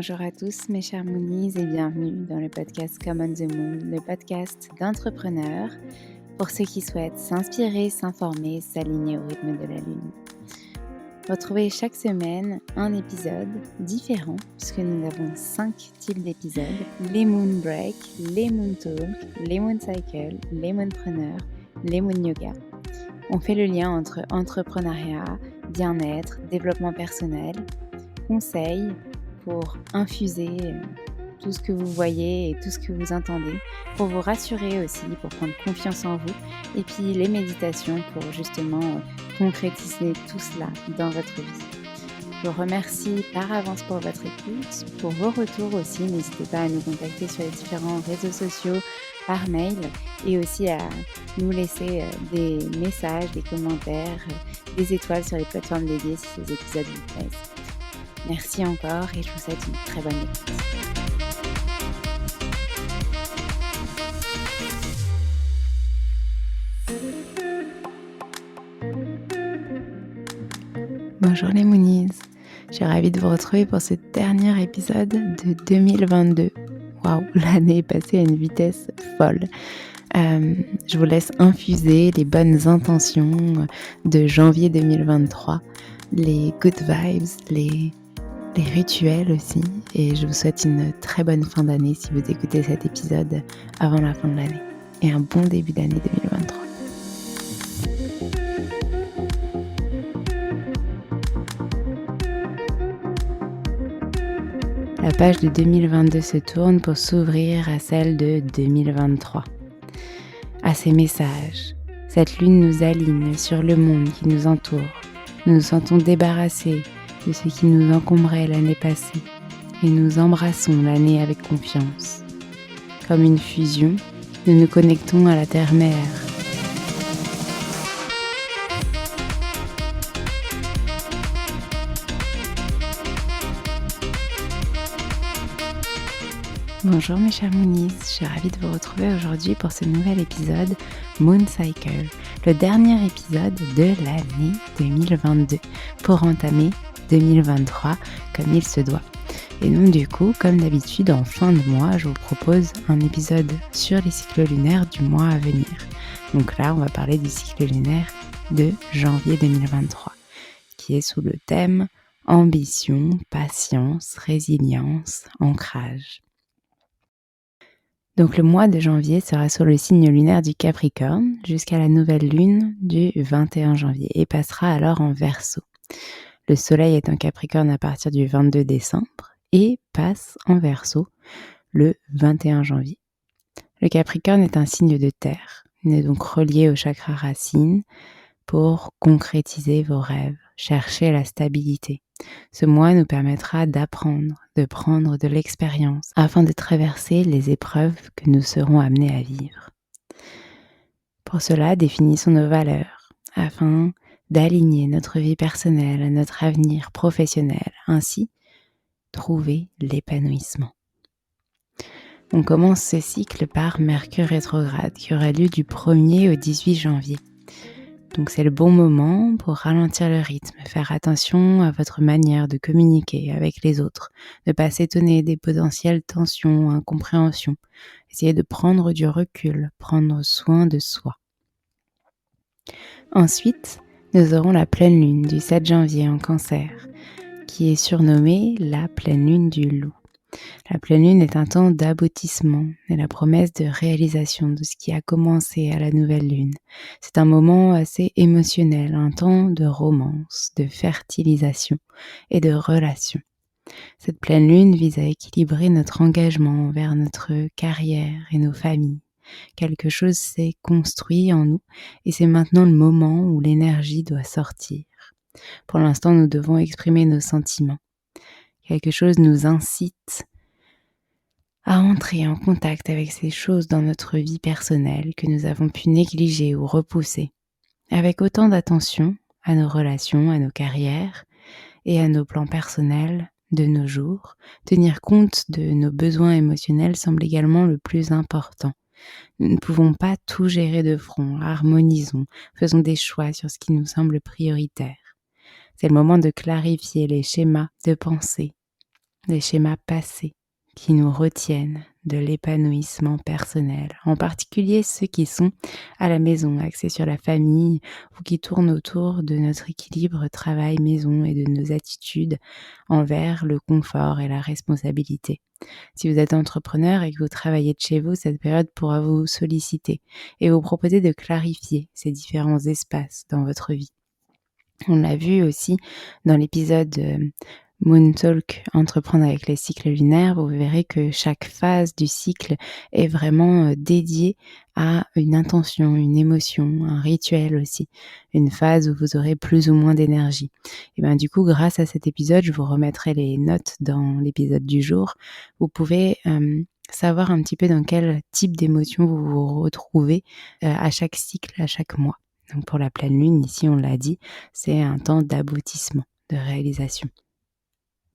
Bonjour à tous mes chers Moonies et bienvenue dans le podcast Come on the Moon, le podcast d'entrepreneurs pour ceux qui souhaitent s'inspirer, s'informer, s'aligner au rythme de la Lune. Retrouvez chaque semaine un épisode différent puisque nous avons 5 types d'épisodes, les Moon Break, les Moon Talk, les Moon Cycle, les Moonpreneurs, les Moon Yoga. On fait le lien entre entrepreneuriat, bien-être, développement personnel, conseils pour infuser tout ce que vous voyez et tout ce que vous entendez, pour vous rassurer aussi, pour prendre confiance en vous, et puis les méditations pour justement concrétiser tout cela dans votre vie. Je vous remercie par avance pour votre écoute, pour vos retours aussi. N'hésitez pas à nous contacter sur les différents réseaux sociaux, par mail, et aussi à nous laisser des messages, des commentaires, des étoiles sur les plateformes dédiées si ces épisodes vous plaisent. Merci encore et je vous souhaite une très bonne écoute. Bonjour les Moonies, je suis ravie de vous retrouver pour ce dernier épisode de 2022. Waouh, l'année est passée à une vitesse folle. Je vous laisse infuser les bonnes intentions de janvier 2023, les good vibes, les rituels aussi, et je vous souhaite une très bonne fin d'année si vous écoutez cet épisode avant la fin de l'année, et un bon début d'année 2023. La page de 2022 se tourne pour s'ouvrir à celle de 2023. À ces messages, cette lune nous aligne sur le monde qui nous entoure. Nous nous sentons débarrassés de ce qui nous encombrait l'année passée et nous embrassons l'année avec confiance. Comme une fusion, nous nous connectons à la terre-mère. Bonjour mes chers Moonies, je suis ravie de vous retrouver aujourd'hui pour ce nouvel épisode Moon Cycle, le dernier épisode de l'année 2022 pour entamer 2023 comme il se doit. Et donc du coup, comme d'habitude, en fin de mois, je vous propose un épisode sur les cycles lunaires du mois à venir. Donc là, on va parler du cycle lunaire de janvier 2023, qui est sous le thème ambition, patience, résilience, ancrage. Donc le mois de janvier sera sur le signe lunaire du Capricorne jusqu'à la nouvelle lune du 21 janvier et passera alors en Verseau. Le soleil est en Capricorne à partir du 22 décembre et passe en Verseau le 21 janvier. Le Capricorne est un signe de terre, il est donc relié au chakra racine pour concrétiser vos rêves, chercher la stabilité. Ce mois nous permettra d'apprendre, de prendre de l'expérience afin de traverser les épreuves que nous serons amenés à vivre. Pour cela, définissons nos valeurs afin d'aligner notre vie personnelle à notre avenir professionnel, ainsi trouver l'épanouissement. On commence ce cycle par Mercure rétrograde qui aura lieu du 1er au 18 janvier. Donc c'est le bon moment pour ralentir le rythme, faire attention à votre manière de communiquer avec les autres, ne pas s'étonner des potentielles tensions, incompréhensions, essayer de prendre du recul, prendre soin de soi. Ensuite, nous aurons la pleine lune du 7 janvier en Cancer, qui est surnommée la pleine lune du loup. La pleine lune est un temps d'aboutissement et la promesse de réalisation de ce qui a commencé à la nouvelle lune. C'est un moment assez émotionnel, un temps de romance, de fertilisation et de relation. Cette pleine lune vise à équilibrer notre engagement envers notre carrière et nos familles. Quelque chose s'est construit en nous et c'est maintenant le moment où l'énergie doit sortir. Pour l'instant, nous devons exprimer nos sentiments. Quelque chose nous incite à entrer en contact avec ces choses dans notre vie personnelle que nous avons pu négliger ou repousser, avec autant d'attention à nos relations, à nos carrières et à nos plans personnels de nos jours. Tenir compte de nos besoins émotionnels semble également le plus important. Nous ne pouvons pas tout gérer de front, harmonisons, faisons des choix sur ce qui nous semble prioritaire. C'est le moment de clarifier les schémas de pensée des schémas passés qui nous retiennent de l'épanouissement personnel, en particulier ceux qui sont à la maison, axés sur la famille ou qui tournent autour de notre équilibre travail-maison et de nos attitudes envers le confort et la responsabilité. Si vous êtes entrepreneur et que vous travaillez de chez vous, cette période pourra vous solliciter et vous proposer de clarifier ces différents espaces dans votre vie. On l'a vu aussi dans l'épisode Moon Talk, entreprendre avec les cycles lunaires, vous verrez que chaque phase du cycle est vraiment dédiée à une intention, une émotion, un rituel aussi, une phase où vous aurez plus ou moins d'énergie. Et bien du coup, grâce à cet épisode, je vous remettrai les notes dans l'épisode du jour. Vous pouvez savoir un petit peu dans quel type d'émotion vous vous retrouvez à chaque cycle, à chaque mois. Donc pour la pleine lune, ici on l'a dit, c'est un temps d'aboutissement, de réalisation.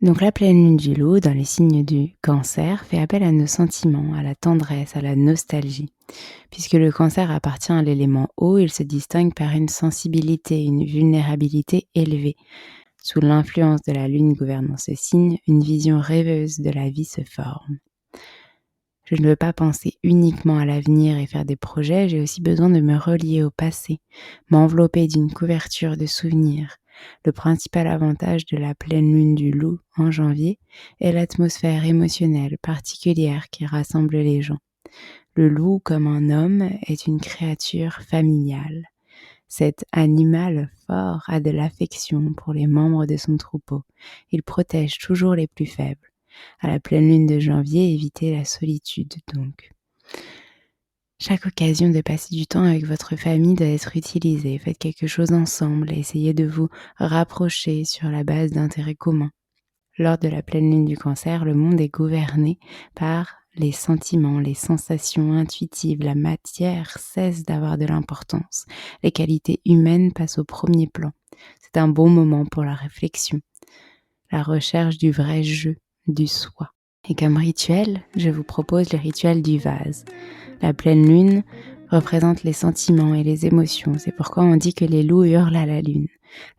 Donc la pleine lune du Loup, dans les signes du Cancer, fait appel à nos sentiments, à la tendresse, à la nostalgie. Puisque le Cancer appartient à l'élément eau, il se distingue par une sensibilité, une vulnérabilité élevée. Sous l'influence de la lune gouvernant ce signe, une vision rêveuse de la vie se forme. Je ne veux pas penser uniquement à l'avenir et faire des projets, j'ai aussi besoin de me relier au passé, m'envelopper d'une couverture de souvenirs. Le principal avantage de la pleine lune du Loup en janvier est l'atmosphère émotionnelle particulière qui rassemble les gens. Le loup, comme un homme, est une créature familiale. Cet animal fort a de l'affection pour les membres de son troupeau. Il protège toujours les plus faibles. À la pleine lune de janvier, évitez la solitude donc. Chaque occasion de passer du temps avec votre famille doit être utilisée. Faites quelque chose ensemble et essayez de vous rapprocher sur la base d'intérêts communs. Lors de la pleine lune du Cancer, le monde est gouverné par les sentiments, les sensations intuitives. La matière cesse d'avoir de l'importance. Les qualités humaines passent au premier plan. C'est un bon moment pour la réflexion, la recherche du vrai jeu, du soi. Et comme rituel, je vous propose le rituel du vase. La pleine lune représente les sentiments et les émotions. C'est pourquoi on dit que les loups hurlent à la lune.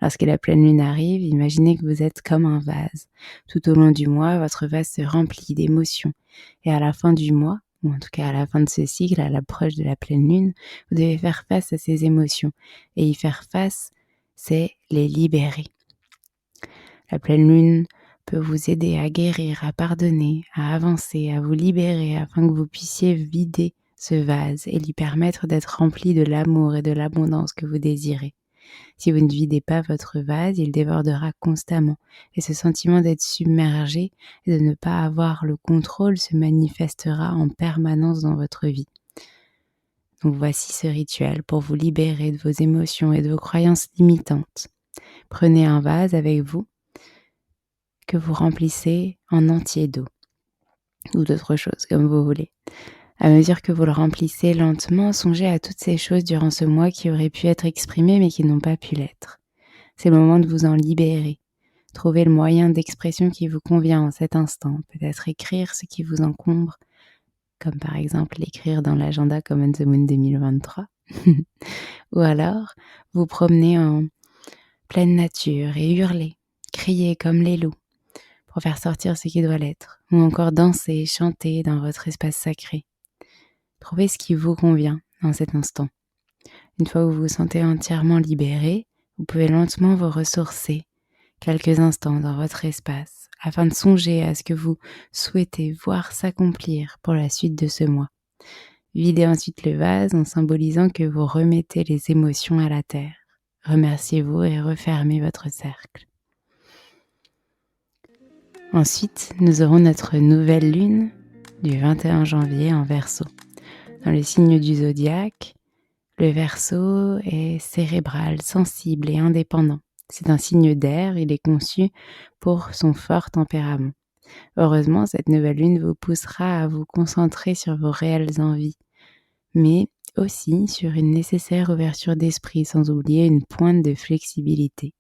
Lorsque la pleine lune arrive, imaginez que vous êtes comme un vase. Tout au long du mois, votre vase se remplit d'émotions. Et à la fin du mois, ou en tout cas à la fin de ce cycle, à l'approche de la pleine lune, vous devez faire face à ces émotions. Et y faire face, c'est les libérer. La pleine lune peut vous aider à guérir, à pardonner, à avancer, à vous libérer afin que vous puissiez vider ce vase et lui permettre d'être rempli de l'amour et de l'abondance que vous désirez. Si vous ne videz pas votre vase, il débordera constamment et ce sentiment d'être submergé et de ne pas avoir le contrôle se manifestera en permanence dans votre vie. Donc voici ce rituel pour vous libérer de vos émotions et de vos croyances limitantes. Prenez un vase avec vous que vous remplissez en entier d'eau ou d'autres choses comme vous voulez. À mesure que vous le remplissez lentement, songez à toutes ces choses durant ce mois qui auraient pu être exprimées mais qui n'ont pas pu l'être. C'est le moment de vous en libérer. Trouvez le moyen d'expression qui vous convient en cet instant. Peut-être écrire ce qui vous encombre, comme par exemple l'écrire dans l'agenda Common the Moon 2023. Ou alors, vous promener en pleine nature et hurler, crier comme les loups pour faire sortir ce qui doit l'être. Ou encore danser, chanter dans votre espace sacré. Trouvez ce qui vous convient dans cet instant. Une fois que vous vous sentez entièrement libéré, vous pouvez lentement vous ressourcer quelques instants dans votre espace afin de songer à ce que vous souhaitez voir s'accomplir pour la suite de ce mois. Videz ensuite le vase en symbolisant que vous remettez les émotions à la terre. Remerciez-vous et refermez votre cercle. Ensuite, nous aurons notre nouvelle lune du 21 janvier en Verseau. Dans le signe du zodiaque, le Verseau est cérébral, sensible et indépendant. C'est un signe d'air, il est conçu pour son fort tempérament. Heureusement, cette nouvelle lune vous poussera à vous concentrer sur vos réelles envies, mais aussi sur une nécessaire ouverture d'esprit, sans oublier une pointe de flexibilité.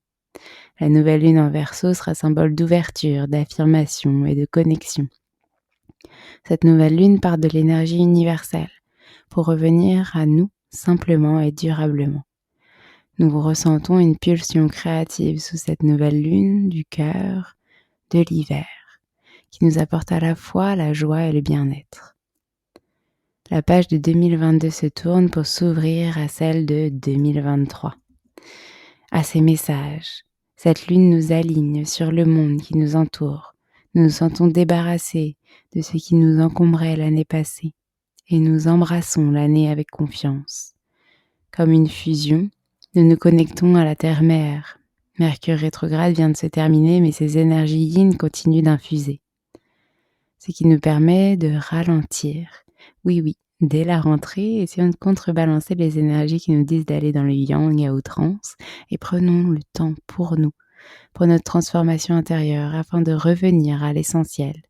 La nouvelle lune en Verseau sera symbole d'ouverture, d'affirmation et de connexion. Cette nouvelle lune part de l'énergie universelle pour revenir à nous simplement et durablement. Nous ressentons une pulsion créative sous cette nouvelle lune du cœur de l'hiver qui nous apporte à la fois la joie et le bien-être. La page de 2022 se tourne pour s'ouvrir à celle de 2023. À ces messages, cette lune nous aligne sur le monde qui nous entoure. Nous nous sentons débarrassés de ce qui nous encombrait l'année passée et nous embrassons l'année avec confiance. Comme une fusion, nous nous connectons à la Terre-Mère. Mercure rétrograde vient de se terminer, mais ses énergies yin continuent d'infuser. Ce qui nous permet de ralentir. Oui, dès la rentrée, essayons de contrebalancer les énergies qui nous disent d'aller dans le yang à outrance et prenons le temps pour nous, pour notre transformation intérieure, afin de revenir à l'essentiel.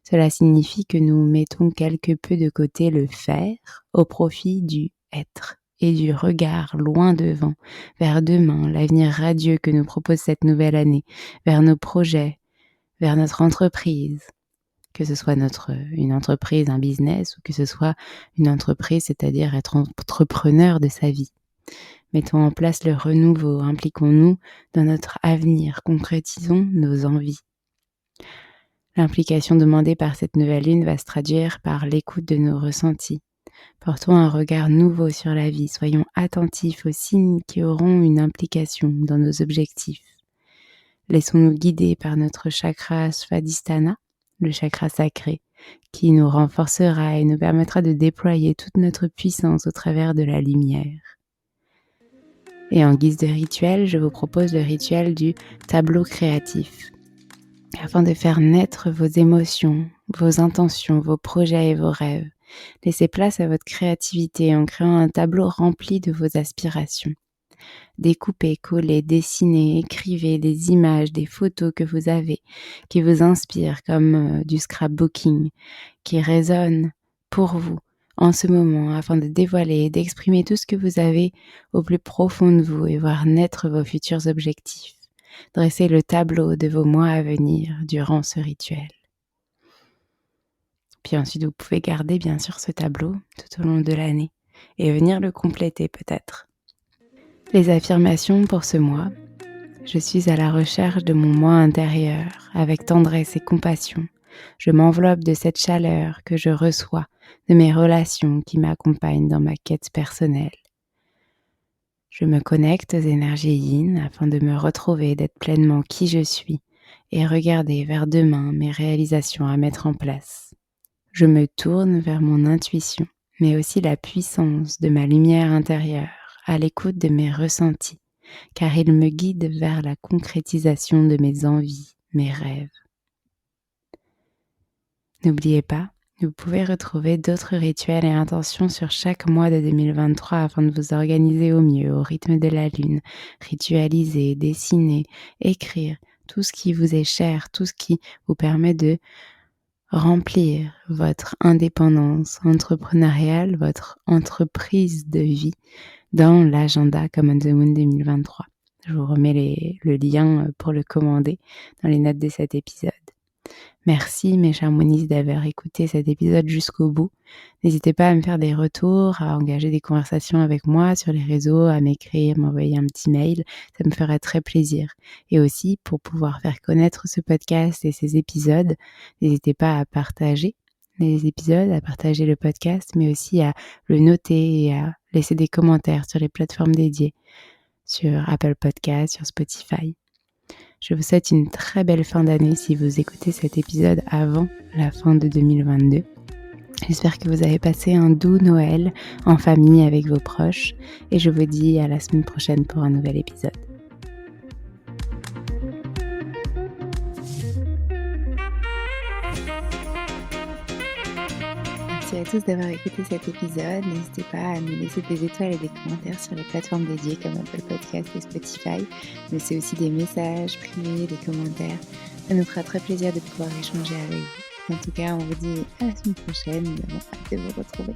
Cela signifie que nous mettons quelque peu de côté le faire au profit du être et du regard loin devant, vers demain, l'avenir radieux que nous propose cette nouvelle année, vers nos projets, vers notre entreprise, que ce soit une entreprise, un business, ou que ce soit une entreprise, c'est-à-dire être entrepreneur de sa vie. Mettons en place le renouveau, impliquons-nous dans notre avenir, concrétisons nos envies. L'implication demandée par cette nouvelle lune va se traduire par l'écoute de nos ressentis. Portons un regard nouveau sur la vie, soyons attentifs aux signes qui auront une implication dans nos objectifs. Laissons-nous guider par notre chakra Svadhisthana, le chakra sacré, qui nous renforcera et nous permettra de déployer toute notre puissance au travers de la lumière. Et en guise de rituel, je vous propose le rituel du tableau créatif. Afin de faire naître vos émotions, vos intentions, vos projets et vos rêves, laissez place à votre créativité en créant un tableau rempli de vos aspirations. Découpez, collez, dessinez, écrivez des images, des photos que vous avez, qui vous inspirent comme du scrapbooking, qui résonnent pour vous en ce moment afin de dévoiler et d'exprimer tout ce que vous avez au plus profond de vous et voir naître vos futurs objectifs. Dressez le tableau de vos mois à venir durant ce rituel. Puis ensuite, vous pouvez garder bien sûr ce tableau tout au long de l'année et venir le compléter peut-être. Les affirmations pour ce mois. Je suis à la recherche de mon moi intérieur avec tendresse et compassion. Je m'enveloppe de cette chaleur que je reçois de mes relations qui m'accompagnent dans ma quête personnelle. Je me connecte aux énergies yin afin de me retrouver, d'être pleinement qui je suis et regarder vers demain mes réalisations à mettre en place. Je me tourne vers mon intuition, mais aussi la puissance de ma lumière intérieure, à l'écoute de mes ressentis, car ils me guident vers la concrétisation de mes envies, mes rêves. N'oubliez pas, vous pouvez retrouver d'autres rituels et intentions sur chaque mois de 2023 afin de vous organiser au mieux au rythme de la lune, ritualiser, dessiner, écrire, tout ce qui vous est cher, tout ce qui vous permet de remplir votre indépendance entrepreneuriale, votre entreprise de vie dans l'agenda Common the Moon 2023. Je vous remets le lien pour le commander dans les notes de cet épisode. Merci mes chers Moonies d'avoir écouté cet épisode jusqu'au bout. N'hésitez pas à me faire des retours, à engager des conversations avec moi sur les réseaux, à m'écrire, m'envoyer un petit mail. Ça me ferait très plaisir. Et aussi, pour pouvoir faire connaître ce podcast et ces épisodes, n'hésitez pas à partager les épisodes, à partager le podcast, mais aussi à le noter et à laisser des commentaires sur les plateformes dédiées, sur Apple Podcasts, sur Spotify. Je vous souhaite une très belle fin d'année si vous écoutez cet épisode avant la fin de 2022. J'espère que vous avez passé un doux Noël en famille avec vos proches et je vous dis à la semaine prochaine pour un nouvel épisode. Merci à tous d'avoir écouté cet épisode. N'hésitez pas à me laisser des étoiles et des commentaires sur les plateformes dédiées comme Apple Podcasts et Spotify. Mais c'est aussi des messages privés, des commentaires. Ça nous fera très plaisir de pouvoir échanger avec vous. En tout cas, on vous dit à la semaine prochaine. Nous avons hâte de vous retrouver.